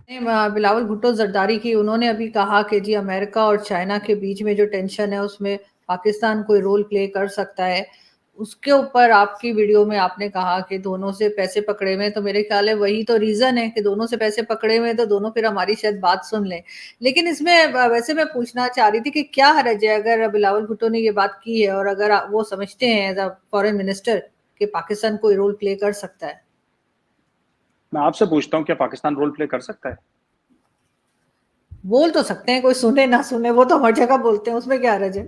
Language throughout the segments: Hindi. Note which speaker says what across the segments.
Speaker 1: बिलावल भुट्टो जरदारी की, उन्होंने अभी कहा कि जी अमेरिका और चाइना के बीच में जो टेंशन है उसमें पाकिस्तान कोई रोल प्ले कर सकता है। उसके ऊपर आपकी वीडियो में आपने कहा कि दोनों से पैसे पकड़े हुए हैं, तो मेरे ख्याल है वही तो रीजन है कि दोनों से पैसे पकड़े हुए हैं, तो दोनों फिर हमारी शायद बात सुन लें। लेकिन इसमें वैसे मैं पूछना चाह रही थी कि क्या हर्ज है अगर बिलावल भुट्टो ने ये बात की है और अगर वो समझते हैं एज अ फॉरेन मिनिस्टर कि पाकिस्तान कोई रोल प्ले कर सकता है।
Speaker 2: मैं आपसे पूछता हूँ, क्या पाकिस्तान रोल प्ले कर सकता है?
Speaker 1: बोल तो सकते हैं, कोई सुने ना सुने, वो तो हर जगह बोलते हैं, उसमें क्या हर्ज है।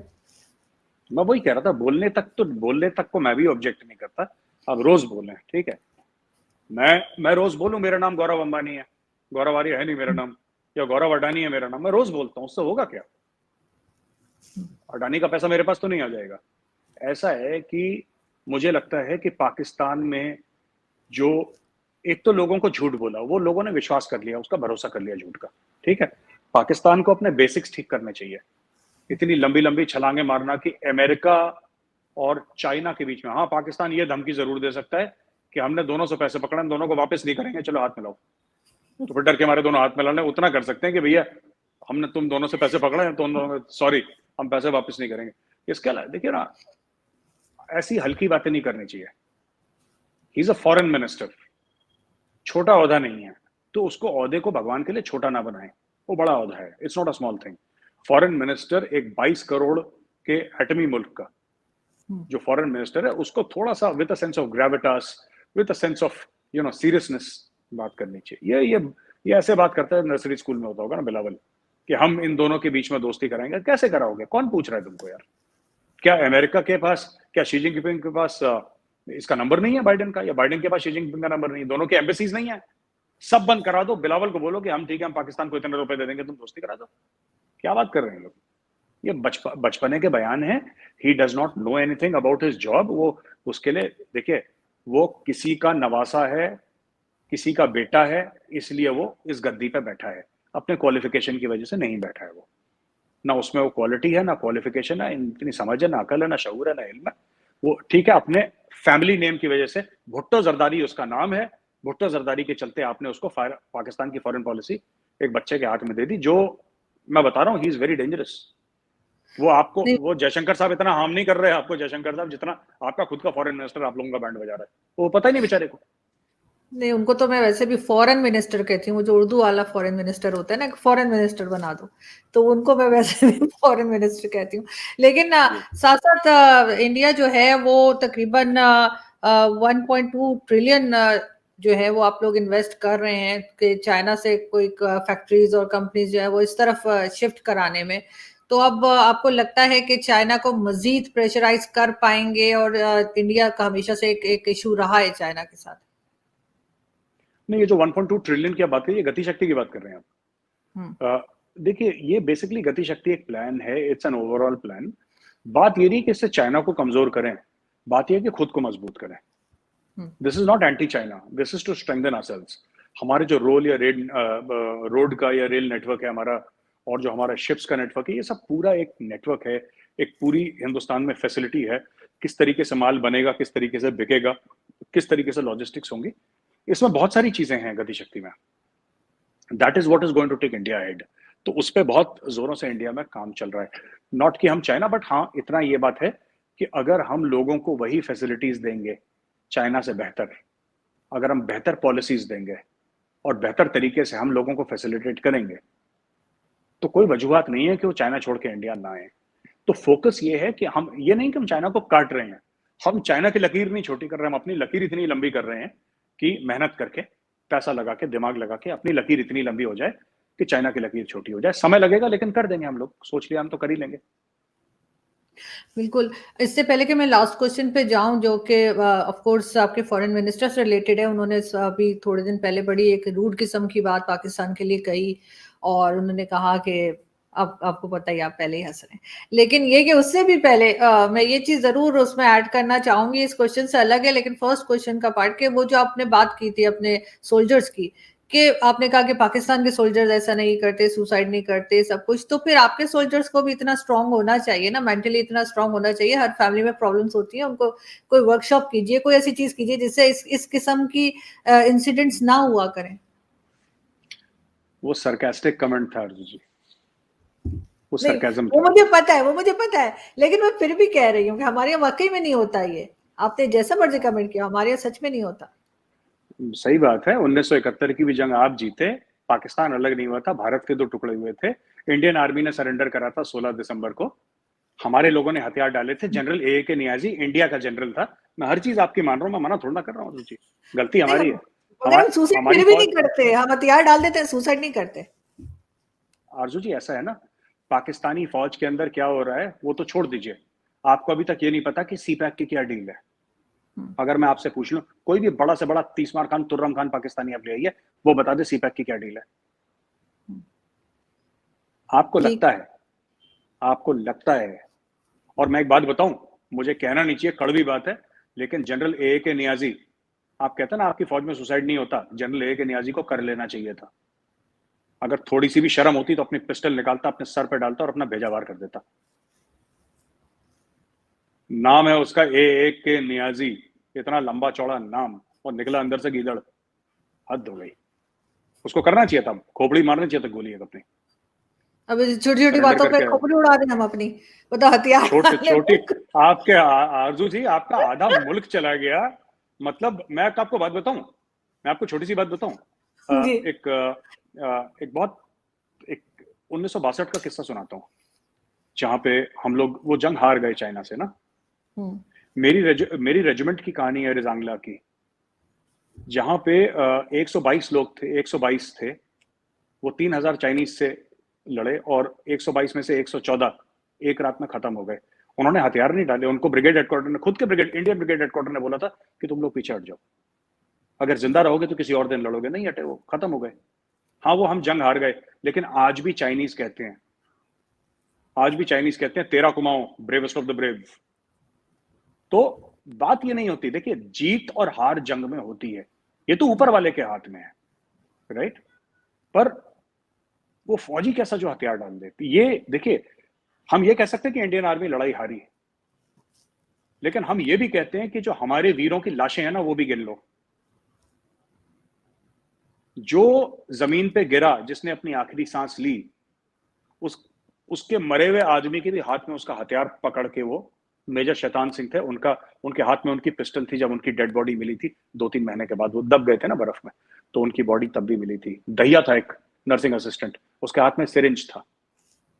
Speaker 2: मैं वही कह रहा था, बोलने तक को मैं भी ऑब्जेक्ट नहीं करता। अब रोज बोलें, ठीक है। मैं रोज बोलूं मेरा नाम गौरव अंबानी है, गौरव आर्य है नहीं मेरा नाम, या गौरव अडानी है मेरा नाम, मैं रोज बोलता हूँ, उससे होगा क्या? अडानी का पैसा मेरे पास तो नहीं आ जाएगा। ऐसा है कि मुझे लगता है कि पाकिस्तान में जो एक तो लोगों को झूठ बोला, वो लोगों ने विश्वास कर लिया, उसका भरोसा कर लिया झूठ का, ठीक है। पाकिस्तान को अपने बेसिक्स ठीक करने चाहिए। इतनी लंबी लंबी छलांगे मारना कि अमेरिका और चाइना के बीच में, हाँ पाकिस्तान ये धमकी जरूर दे सकता है कि हमने दोनों से पैसे पकड़े, दोनों को वापस नहीं करेंगे, चलो हाथ मिलाओ। तो फिर डर के मारे दोनों हाथ मिला लें, उतना कर सकते हैं कि भैया हमने तुम दोनों से पैसे पकड़े हैं, तो सॉरी, हम पैसे वापस नहीं करेंगे। इसके अलावा देखिए ना, ऐसी हल्की बातें नहीं करनी चाहिए। He is a foreign minister, छोटा ओहदा नहीं है, तो उसको ओहदे को भगवान के लिए छोटा ना बनाए, वो बड़ा ओहदा है, it's not a small thing. Foreign minister एक 22 करोड़ के एटमी मुल्क का जो फॉरेन मिनिस्टर है, उसको थोड़ा सा with a sense of Gravitas, with a sense of seriousness बात करनी चाहिए। ये ऐसे बात करता है नर्सरी स्कूल में होता होगा ना बिलावल, कि हम इन दोनों के बीच में दोस्ती कराएंगे। कैसे कराओगे? कौन पूछ रहा है तुमको यार? क्या अमेरिका के पास, क्या शी जिनपिंग के पास इसका नंबर नहीं है बाइडेन का, या बाइडेन के पास शी जिनपिंग का नंबर नहीं है? दोनों के एम्बेसीज नहीं है? सब बंद करा दो, बिलावल को बोलो कि हम ठीक है, हम पाकिस्तान को इतने रुपए दे देंगे, तुम दोस्ती करा दो। क्या बात कर रहे हैं लोग? ये बचपने के बयान है। He does not know anything about his job. वो उसके लिए देखिए, वो किसी का नवासा है, किसी का बेटा है, इसलिए वो इस गद्दी पे बैठा है। अपने क्वालिफिकेशन की वजह से नहीं बैठा है वो। ना उसमें वो क्वालिटी है, ना क्वालिफिकेशन है, इतनी समझ है, ना अकल है, ना शऊर है, ना इल्म है। वो ठीक है, अपने फैमिली नेम की वजह से, भुट्टो जरदारी उसका नाम है, भुट्टो जरदारी के चलते आपने उसको पाकिस्तान की फॉरेन पॉलिसी एक बच्चे के हाथ में दे दी, जो मैं बता रहा हूँ, ही इज वेरी डेंजरस। वो जयशंकर साहब इतना हार्म नहीं कर रहे हैं आपको, जयशंकर साहब, जितना आपका खुद का फॉरेन मिनिस्टर आप लोगों का बैंड बजा रहा है। वो पता ही नहीं बेचारे को।
Speaker 1: नहीं, उनको तो मैं वैसे भी फॉरेन मिनिस्टर कहती हूँ, वो जो उर्दू वाला फॉरेन मिनिस्टर होता है ना, फॉरेन मिनिस्टर बना दो, तो उनको मैं वैसे भी फॉरेन मिनिस्टर कहती हूँ। लेकिन साथ साथ इंडिया जो है वो तकरीबन 1.2 ट्रिलियन जो है वो आप लोग इन्वेस्ट कर रहे हैं कि चाइना से कोई फैक्ट्रीज और कंपनीज जो है वो इस तरफ शिफ्ट कराने में। तो अब आपको लगता है कि चाइना को मजीद प्रेशराइज कर पाएंगे? और इंडिया का हमेशा से एक इशू रहा है चाइना के साथ।
Speaker 2: नहीं, ये जो 1.2 ट्रिलियन की बात करी, ये गति शक्ति की बात कर रहे हैं आप। देखिए, ये बेसिकली गति शक्ति एक प्लान है, इट्स एन ओवरऑल प्लान। बात ये नहीं कि इससे चाइना को कमजोर करें, बात ये है कि खुद को मजबूत करें। This is not anti China, this is to strengthen ourselves. हमारे जो रोड का या रेल नेटवर्क है हमारा, और जो हमारा शिप्स का नेटवर्क है, ये सब पूरा एक नेटवर्क है। एक पूरी हिंदुस्तान में फैसिलिटी है, किस तरीके से माल बनेगा, किस तरीके से बिकेगा, किस तरीके से लॉजिस्टिक्स होंगी, इसमें बहुत सारी चीजें हैं गति शक्ति में। That is what is going to take India head. तो उस पर बहुत जोरों से इंडिया में काम चल रहा है। नॉट कि हम चाइना, बट हाँ इतना ये बात है कि अगर हम लोगों को वही फैसिलिटीज देंगे चाइना से बेहतर, अगर हम बेहतर पॉलिसीज देंगे और बेहतर तरीके से हम लोगों को फैसिलिटेट करेंगे, तो कोई वजूहत नहीं है कि वो चाइना छोड़ के इंडिया ना आए। तो फोकस ये है कि हम ये नहीं कि हम चाइना को काट रहे हैं, हम चाइना की लकीर नहीं छोटी कर रहे हैं, हम अपनी लकीर इतनी लंबी कर रहे हैं कि मेहनत करके, पैसा लगा के, दिमाग लगा के अपनी लकीर इतनी लंबी हो जाए कि चाइना की लकीर छोटी हो जाए। समय लगेगा लेकिन कर देंगे हम लोग, सोच लिया हम तो कर ही लेंगे।
Speaker 1: बिल्कुल। इससे पहले कि मैं लास्ट क्वेश्चन पे जाऊं, जो कि ऑफ कोर्स आपके फॉरेन मिनिस्टर से रिलेटेड है, उन्होंने अभी थोड़े दिन पहले बड़ी एक रूड किस्म की बात पाकिस्तान के लिए कही, और उन्होंने कहा कि अब आपको पता ही, आप पहले ही हंस रहे हैं। लेकिन ये कि उससे भी पहले मैं ये चीज जरूर उसमें ऐड करना चाहूंगी, इस क्वेश्चन से अलग है, लेकिन फर्स्ट क्वेश्चन का पार्ट, के वो जो आपने बात की थी अपने सोल्जर्स की, कि आपने कहा कि पाकिस्तान के सोल्जर्स ऐसा नहीं करते, सुसाइड नहीं करते, सब कुछ, तो फिर आपके सोल्जर्स को भी इतना स्ट्रांग होना चाहिए ना, मेंटली इतना स्ट्रांग होना चाहिए। हर फैमिली में प्रॉब्लम्स होती है, उनको कोई वर्कशॉप कीजिए, कोई ऐसी चीज कीजिए जिससे इस किस्म की इंसिडेंट्स ना हुआ करें।
Speaker 2: वो सरकास्टिक कमेंट था अर्जुन जी, वो सरकाज़म
Speaker 1: वो
Speaker 2: था।
Speaker 1: मुझे पता है, लेकिन मैं फिर भी कह रही हूँ कि हमारे यहाँ वाकई में नहीं होता ये। आपने जैसा मर्जी कमेंट किया, हमारे यहाँ सच में नहीं होता।
Speaker 2: सही बात है, 1971 की भी जंग आप जीते, पाकिस्तान अलग नहीं हुआ था, भारत के 2 टुकड़े हुए थे, इंडियन आर्मी ने सरेंडर करा था 16 दिसंबर को, हमारे लोगों ने हथियार डाले थे, जनरल ए के नियाजी इंडिया का जनरल था। मैं हर चीज आपकी मान रहा हूँ, मैं मना थोड़ा ना कर रहा हूँ जी, गलती
Speaker 1: नहीं,
Speaker 2: हमारी है।
Speaker 1: मगर हम सुसाइड
Speaker 2: हमारी
Speaker 1: फिर भी
Speaker 2: फौज,
Speaker 1: नहीं करते, हम हथियार डाल देते हैं, सुसाइड नहीं करते।
Speaker 2: आरजू जी ऐसा है ना, पाकिस्तानी फौज के अंदर क्या हो रहा है वो तो छोड़ दीजिए, आपको अभी तक ये नहीं पता कि सीपैक की क्या डील है। अगर मैं आपसे पूछ लूं, कोई भी बड़ा से बड़ा तीसमार खान, तुर्रम खान पाकिस्तानी आप ले आइए, वो बता दे सीपैक की क्या डील है। आपको लगता है, और मैं एक बात बताऊं, मुझे कहना नहीं चाहिए, कड़वी बात है, लेकिन जनरल ए के नियाजी, आप कहते हैं ना आपकी फौज में सुसाइड नहीं होता, जनरल ए के नियाजी को कर लेना चाहिए था। अगर थोड़ी सी भी शर्म होती तो अपनी पिस्टल निकालता, अपने सर पे डालता और अपना भेजा वार कर देता। नाम है उसका ए के नियाजी, इतना लंबा चौड़ा नाम, और निकला अंदर से गीदड़, हद हो गई। उसको करना चाहिए था, खोपड़ी मारनी चाहिए था गोली अपनी।
Speaker 1: अब छोटी छोटी बातों पे खोपड़ी उड़ा दें हम अपनी, बताओ हथियार
Speaker 2: छोटी आपके आरजू जी, आपका आधा मुल्क चला गया। मतलब मैं आपको बात बताऊं, मैं आपको छोटी सी बात बताऊं, एक बहुत, एक 1962 का किस्सा सुनाता हूं, जहां पे हम लोग वो जंग हार गए चाइना से ना। मेरी रेजिमेंट की कहानी है रिजांगला की, जहां पे 122 लोग थे, 122 थे, वो 3000 चाइनीज से लड़े और 122 में से 114 एक रात में खत्म हो गए। उन्होंने हथियार नहीं डाले, उनको ब्रिगेड हेडक्वार्टर ने, खुद के इंडियन ब्रिगेड हेडक्वार्टर ने बोला था कि तुम लोग पीछे हट जाओ, अगर जिंदा रहोगे तो किसी और दिन लड़ोगे, नहीं हटे, वो खत्म हो गए। हाँ, वो हम जंग हार गए, लेकिन आज भी चाइनीज कहते हैं तेरा Kumaon, bravest of the brave. तो बात ये नहीं होती, देखिए जीत और हार जंग में होती है, ये तो ऊपर वाले के हाथ में है, राइट। पर वो फौजी कैसा जो हथियार डाल दे, ये देखिए, हम ये कह सकते हैं कि इंडियन आर्मी लड़ाई हारी, लेकिन हम ये भी कहते हैं कि जो हमारे वीरों की लाशें हैं ना, वो भी गिन लो। जो जमीन पे गिरा, जिसने अपनी आखिरी सांस ली, उसके मरे हुए आदमी के भी हाथ में उसका हथियार पकड़ के, वो मेजर शैतान सिंह थे, उनके हाथ में उनकी पिस्टल थी। जब उनकी डेड बॉडी मिली थी 2-3 महीने के बाद, वो दब गए थे ना बर्फ में, तो उनकी बॉडी तब भी मिली थी। दहिया था एक नर्सिंग असिस्टेंट, उसके हाथ में सिरिंज था,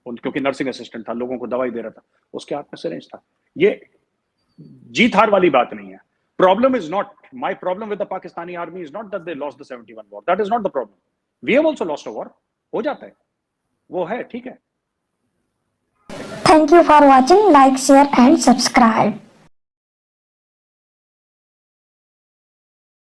Speaker 2: क्योंकि नर्सिंग असिस्टेंट था, लोगों को दवाई दे रहा था, उसके हाथ में सिरिंज था। ये जीत हार वाली बात नहीं है। Problem is not, my problem with the Pakistani army is not that they lost the 71 war. That is not the problem. We have also lost a war. हो जाता है, वो है, ठीक है।
Speaker 3: Thank you for watching. Like, share and subscribe.